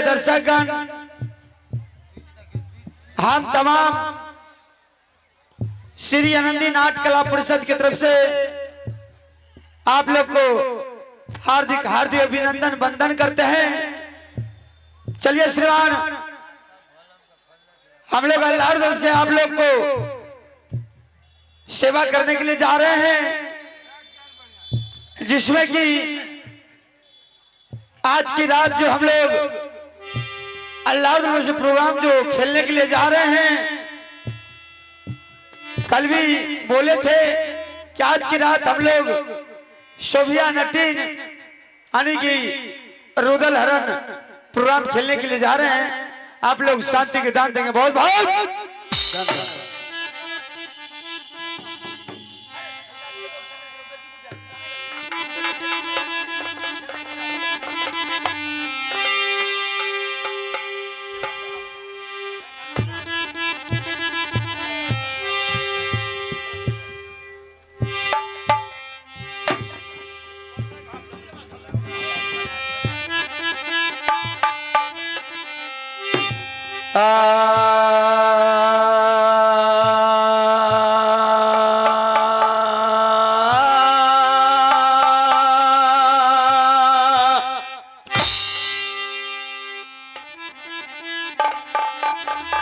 दर्शकगण, हम तमाम श्री आनंदी नाट्य कला परिषद की तरफ से आप लोग को हार्दिक हार्दिक अभिनंदन वंदन करते हैं। चलिए श्रीमान, हम लोग अल्लाह दल से आप लोग को सेवा करने के लिए जा रहे हैं, जिसमें कि आज की रात जो हम लोग अल्लाह दल से प्रोग्राम जो खेलने के लिए जा रहे हैं, कल भी बोले थे कि आज की रात हम लोग शोभिया नटीन यानी कि रुदल हरण प्रोग्राम खेलने के लिए जा रहे हैं। आप लोग शांति के दान देंगे। बहुत बहुत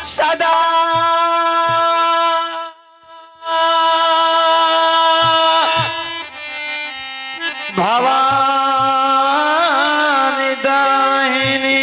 सदा भवानी दाहिनी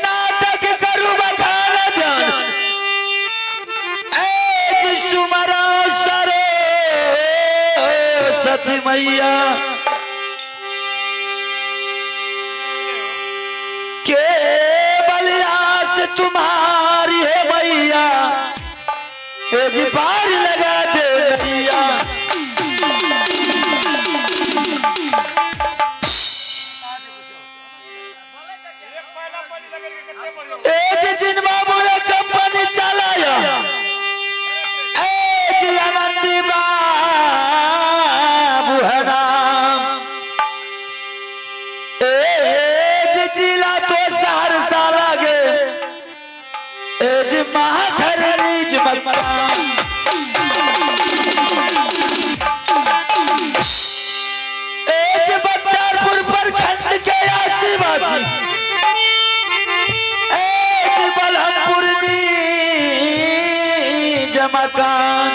नाटक करू बखान जन सुमरा सरो सती मैया के बलियास तुम्हारी है मैया, जी पार लगा दे मैया। जिन बाबू ने कंपनी चलाया जी आनंदी बाबू है नाम, जिला तो सहरसा लगे जी महाधर निज मकान, बख्तियारपुर प्रखंड के आदिवासी मकान,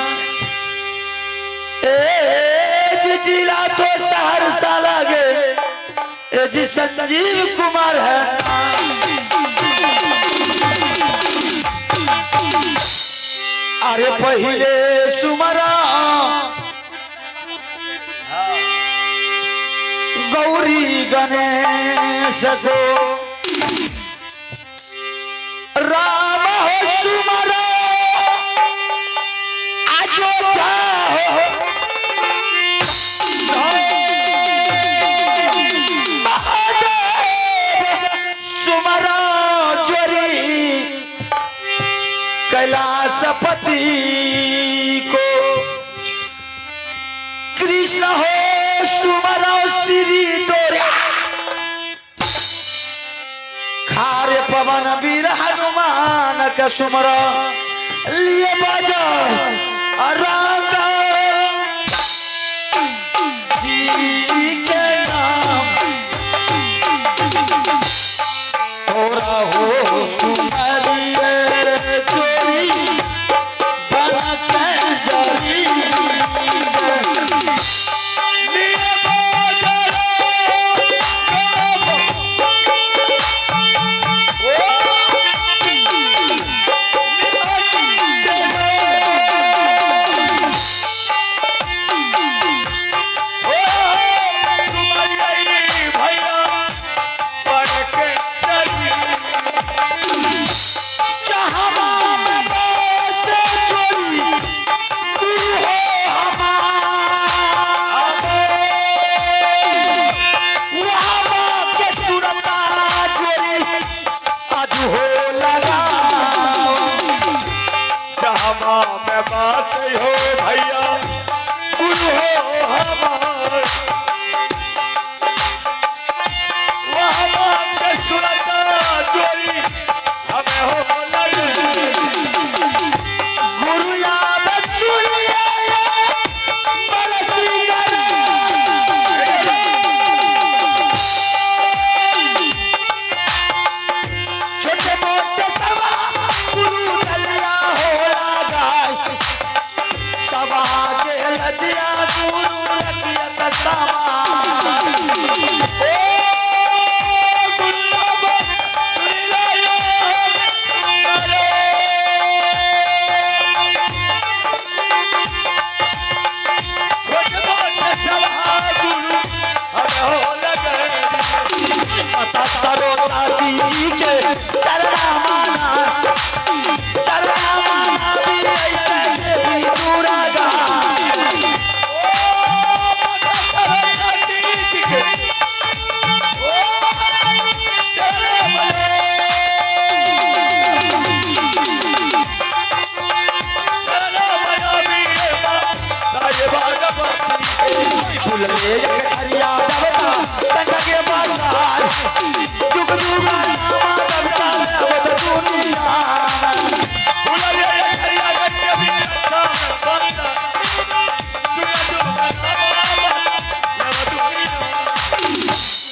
जिला तो सहरसा लगे जी संजीव कुमार है। अरे पहले सुमरा गौरी गणेश को राम हो सुमरा कैलाशपति को कृष्ण हो सुमरा श्री दोर्या खारे पवन वीर हनुमान का सुमरा लिए बजा राधा जी के नाम हो रहा हो सुमरी वहाँ बात के सुनता जोड़ी हमें हो लगे गुरु याद सुनिए बरसी करे छोटे मोटे सवा गुरु दलिया हो लगा सवा के लदिया गुरु लदिया समा जी के चरना माना भी ऐसे भी दूरा गा फूल में एक छरिया दबता कंडके बाजार जुग जुग नामा दबता अब दुनिया फूल में एक छरिया दबता बंदा जुग जुग नामा अब दुनिया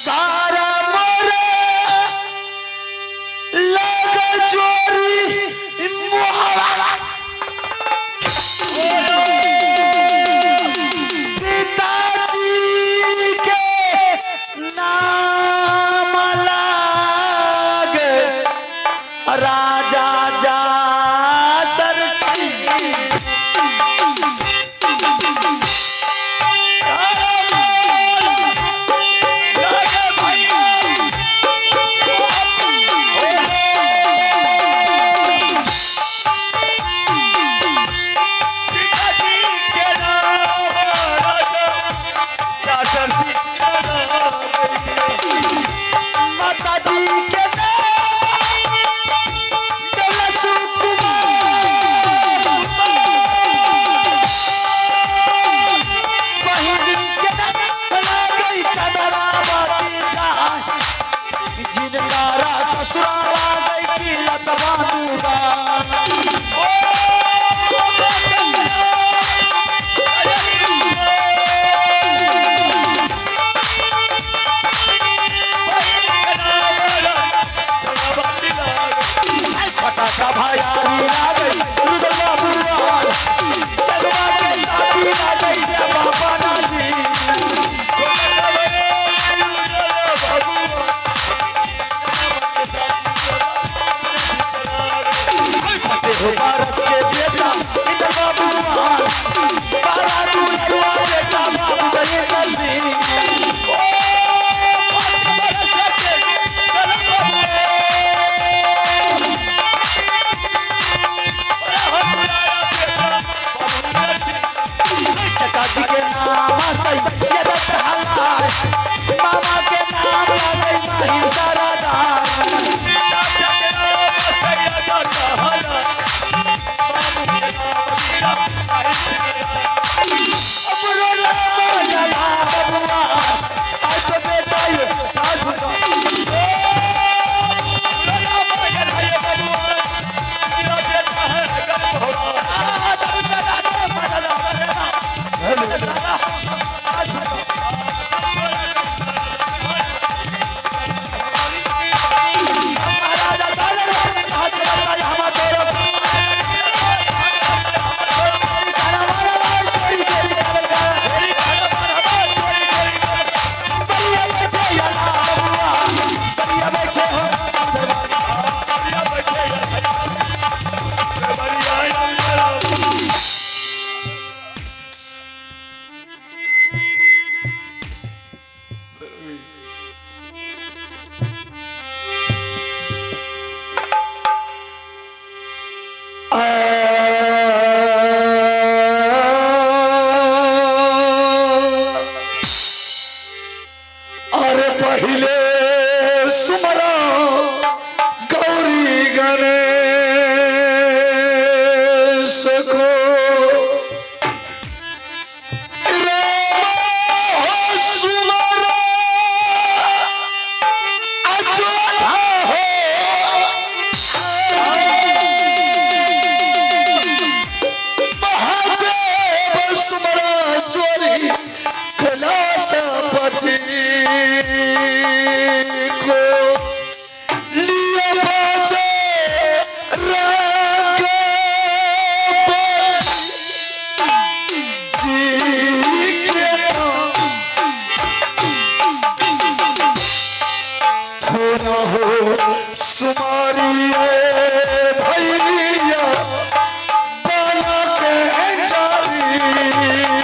सारा मोरे लग चोरी मुहावा नाम लाग राजा जा सरसी लगे भैया पिताजी के नाम राजा सरसी माता जी के जिनकारा ससुराला गई की लतवा दूरा फटाका भयारी आ गई रुदला बुआर सगवा के साथी आ गई जय बाबा नाजी फटे हो बारस के बेटा इधर बाबू बारा दूसरा बेटा बाबू गए नजी चाची के नाम सही ये दत्त हलाल मामा के नाम लगे माही सारादार अबरो नाम जला बबुआ आज तो बेटा ये साधु पति को लिए बचे रंग जी के थोड़ा हो सुमारिए भैया बना के जारी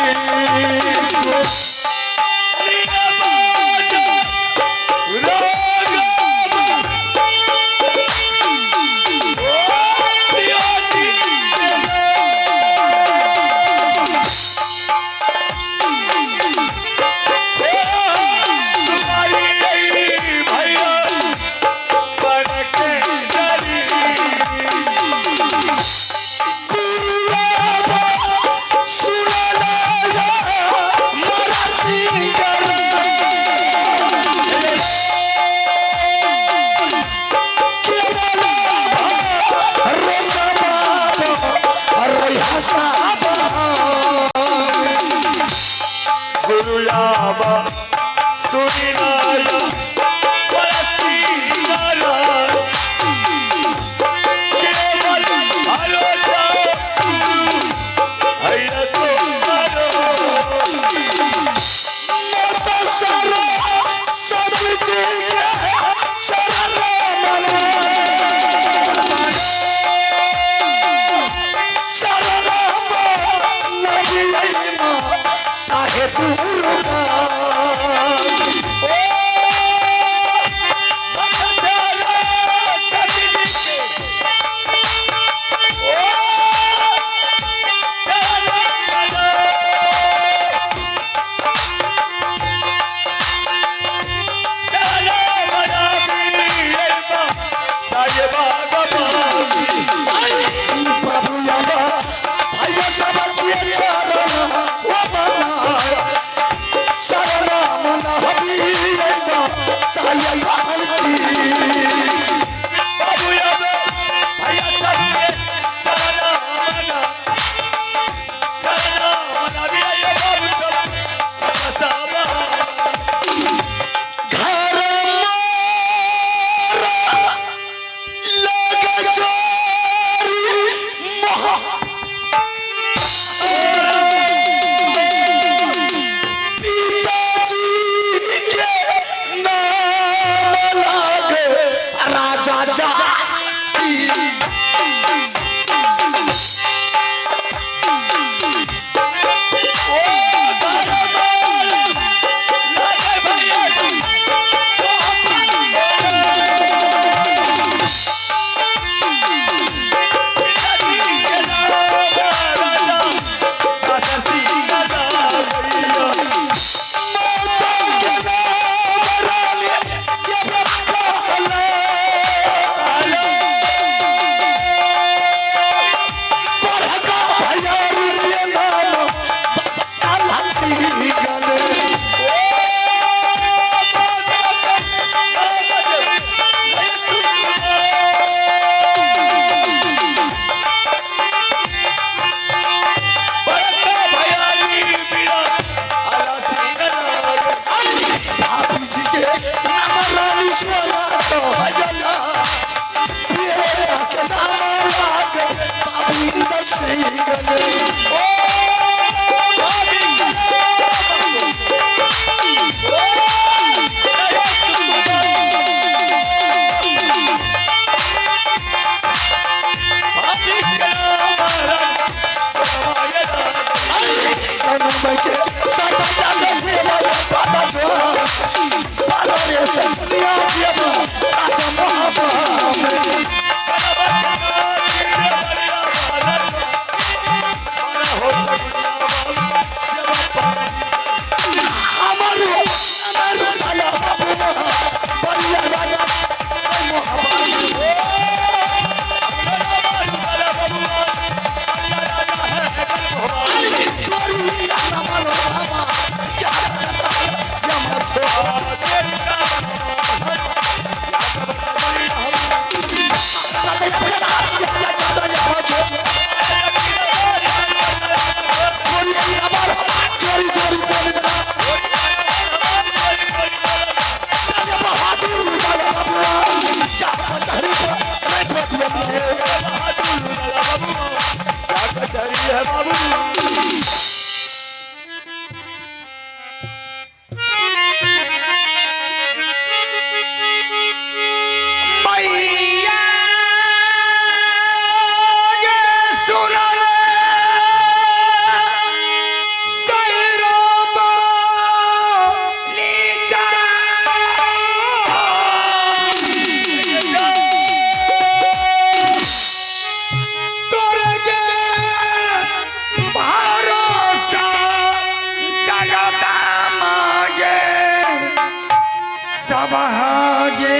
गुरुयाबा सुनिनाया परसीनाया केवल भरोसा हैया तो करो मत सरो सब चीज शरण मनो शरण नबी अइमा आहे दुर्गा चोरी चोरी सब आगे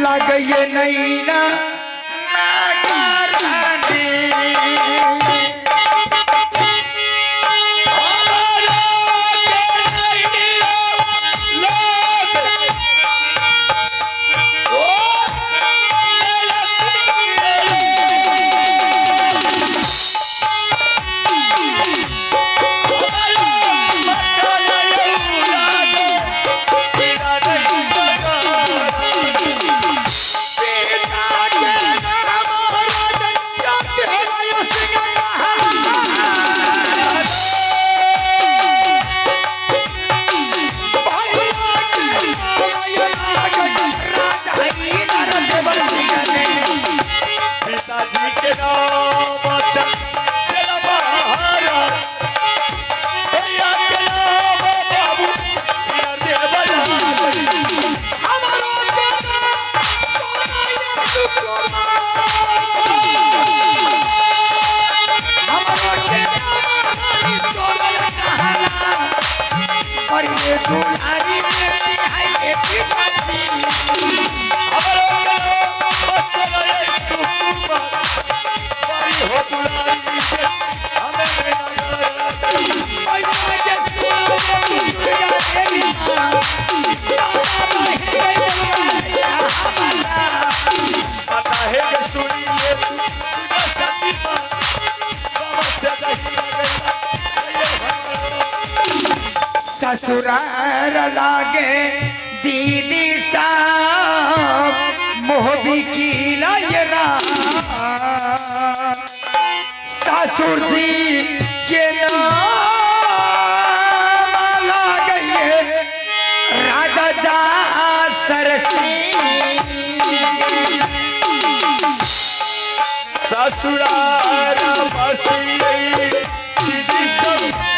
लागे ये नहीं ना ससुरार लागे दीदी साहब मोहबी की लायरा ससुर जी के नाम लागे राजा जा सरसी ससुरार बसी दीदी सब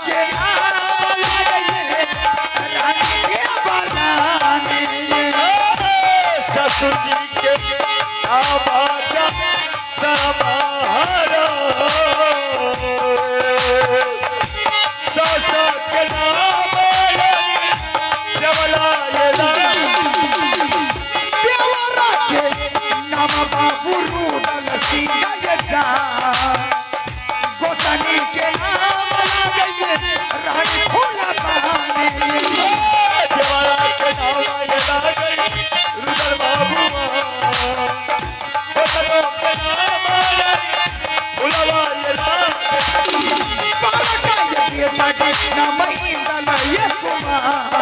के नाम लागे रानी के बनाने ससुर जी के आवाजा समाहरा सासा के नाम जवला देवरा के नाम बाबू रूदल सिंह गोतनी के नाम लागे रानी खोला बहाने जवला के नाम लागे रुदल बाबू गोतनो के नाम फुलवा बालका ये ताके नाम इंदल ये कुमार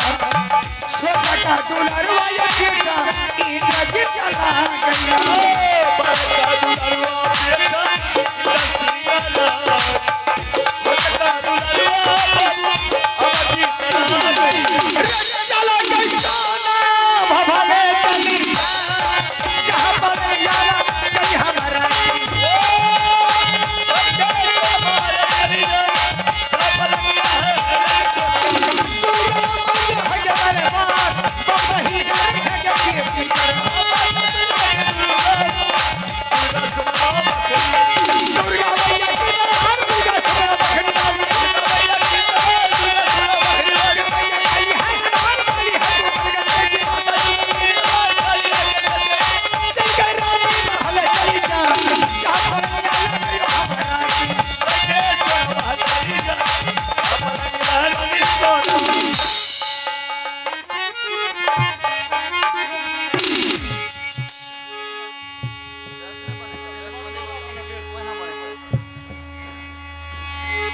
सोटा दुलरवा ये बेटा इंद्र जी चला गया बालका दुलरवा बेटा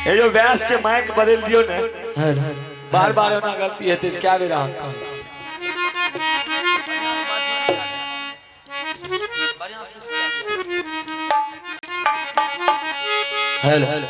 ये जो व्यास के माइक बदल दियो ना बार बार होना गलती है तो क्या भी रहा हेलो हेलो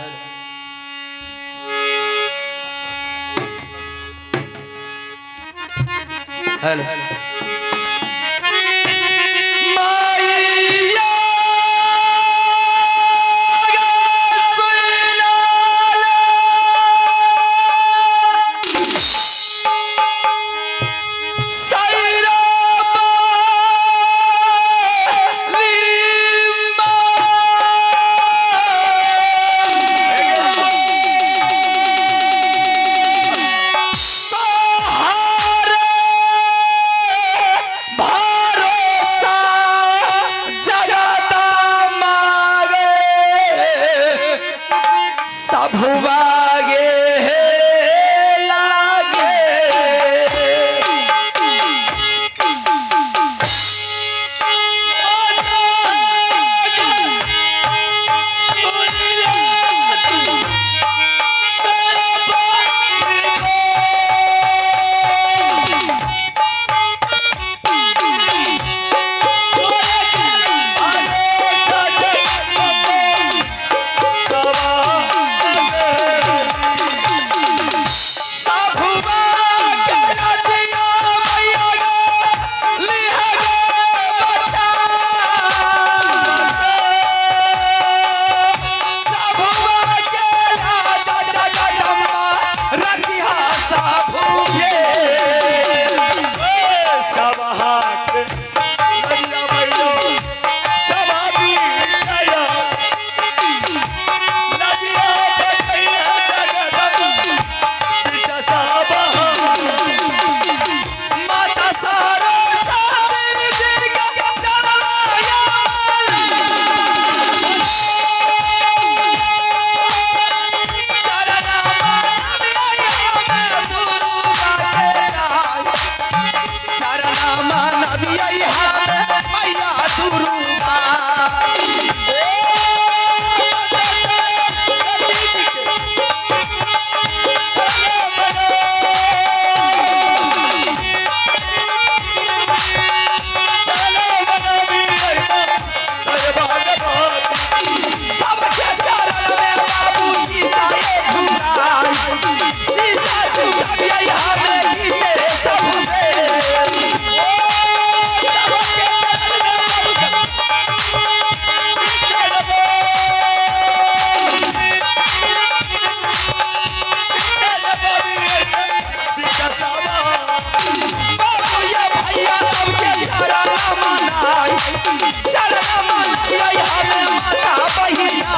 चरण मनई हमें माता बहिना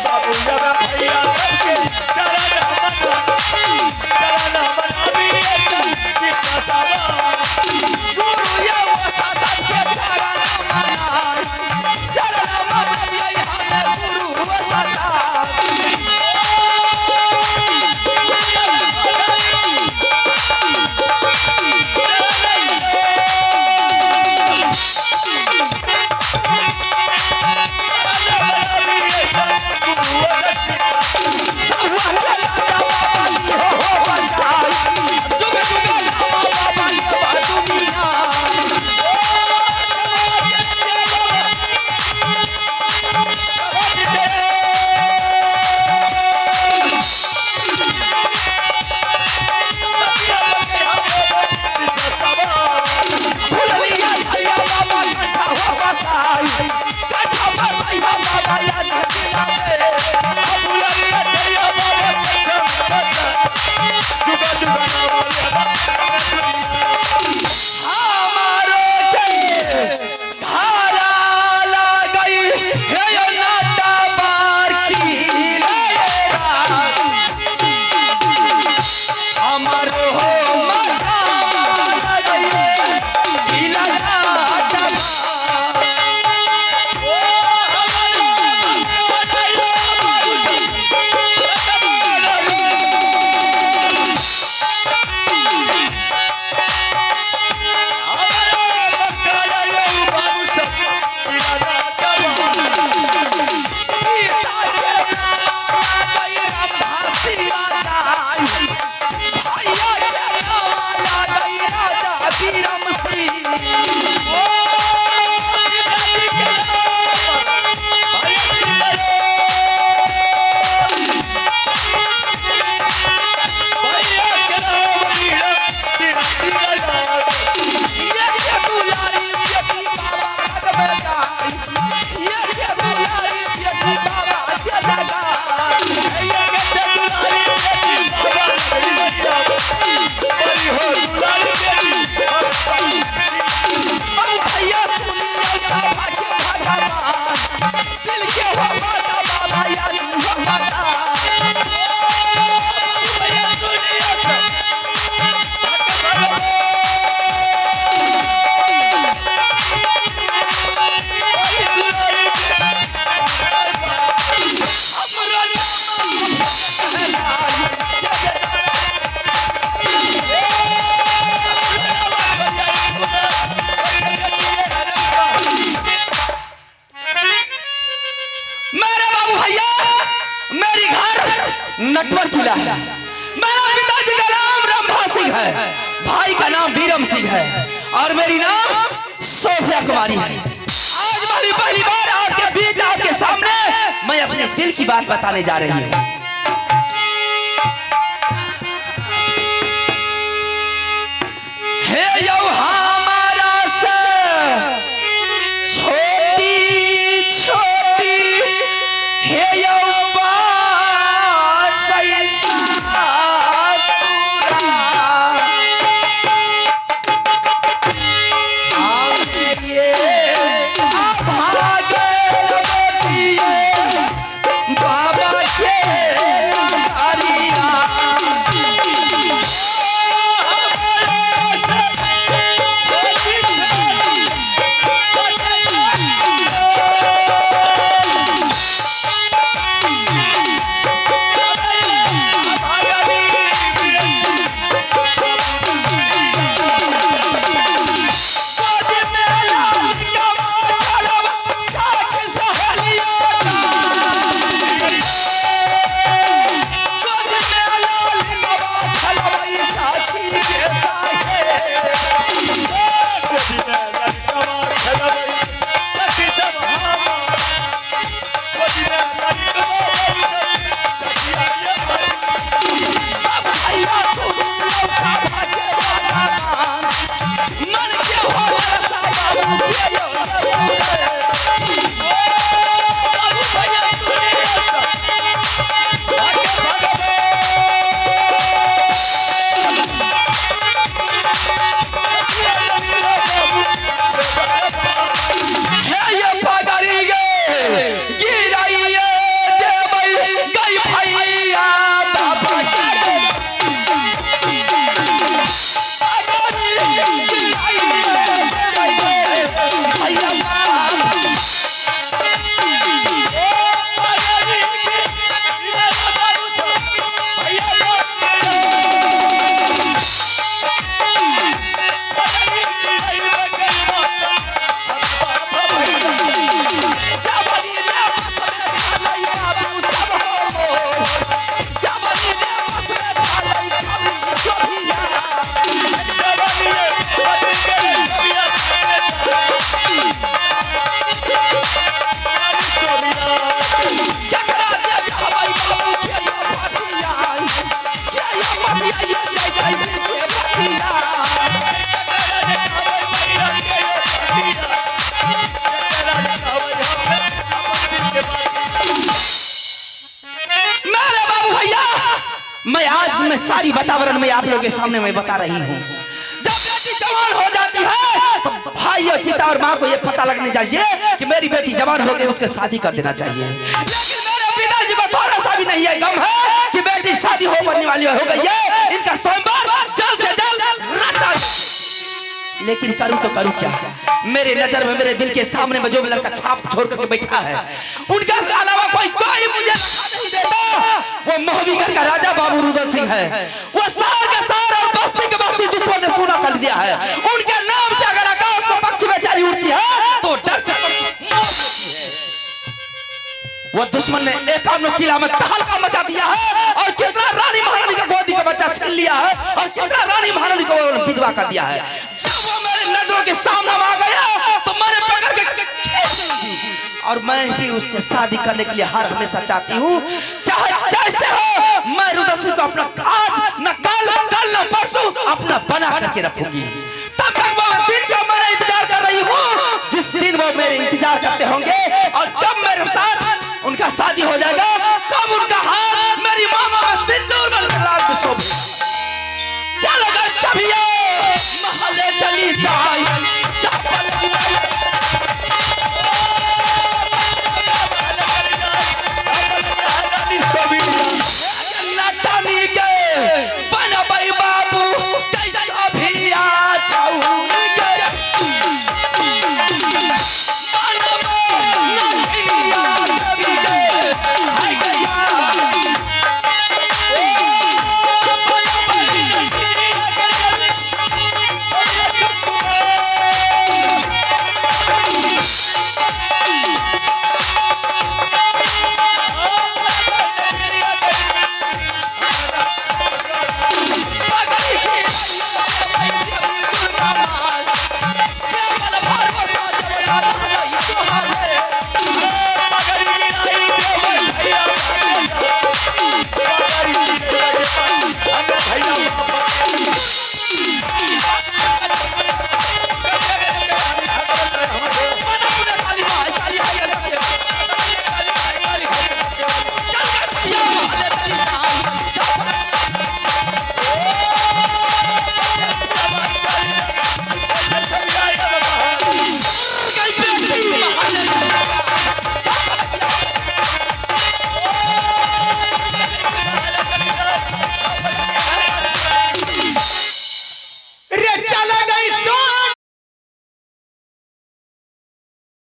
बाबू जब भैया सबके चरण मनावी कितना सारा गुरु ये वसत के चरण मनाई चरण मनई हमें गुरु वसत नटवर किला है। मेरा पिताजी का नाम रंभा सिंह है, भाई का नाम बीरम सिंह है और मेरी नाम सोफिया कुमारी है। आज मेरी पहली बार आपके बीच आपके सामने मैं अपने दिल की बात बताने जा रही हूँ। हे यौ हमारा से छोटी छोटी हे यौ सारी वातावरण में आप लोगों के सामने मैं बता रही हूँ। जब बेटी जवान हो जाती है तो भाई और पिता और माँ को ये पता लगना चाहिए कि मेरी बेटी जवान हो गई, उसके शादी कर देना चाहिए। लेकिन मेरे पिताजी को थोड़ा सा भी नहीं है गम है कि बेटी शादी हो बनने वाली हो गई है, इनका स्वयंवर जल्द से जल्द रचा। लेकिन करूं तो करूं क्या? मेरे नजर में, मेरे दिल के सामने में जो लड़का छाप छोड़ करके बैठा है, उनके अलावा कोई मुझे नहीं देता। वो मोहबीगढ़ का राजा बाबू रुदल सिंह है। वो सार का सार और बस्ती के बस्ती दुश्मन ने सुना कर दिया है। उनके नाम से अगर आकाश में पक्षी बेचारी उड़ती है तो डस्ट वो दुश्मन ने एकावनो किला में तहलका मचा दिया है और कितना रानी महारानी का गोदी का बच्चा छीन लिया है और कितना रानी महारानी को विधवा कर दिया है। जब वो मेरे नजरों के सामने आ गया तो मैंने पकड़ के खींच ली और मैं भी उससे शादी करने के लिए हर हमेशा चाहती हूँ। चाहे जैसे हो, मैं रुदल सिंह को अपना आज न कल न परसों अपना बना करके रखूंगी। तब तक वो दिन का मैं इंतजार कर रही हूँ जिस दिन वो मेरे इंतजार करते होंगे और कब मेरे साथ उनका शादी हो जाएगा, कब उनका हाथ मेरी मांगों में सिंदूर बन के लाल शोभे। चलो सभी महले चली जाए।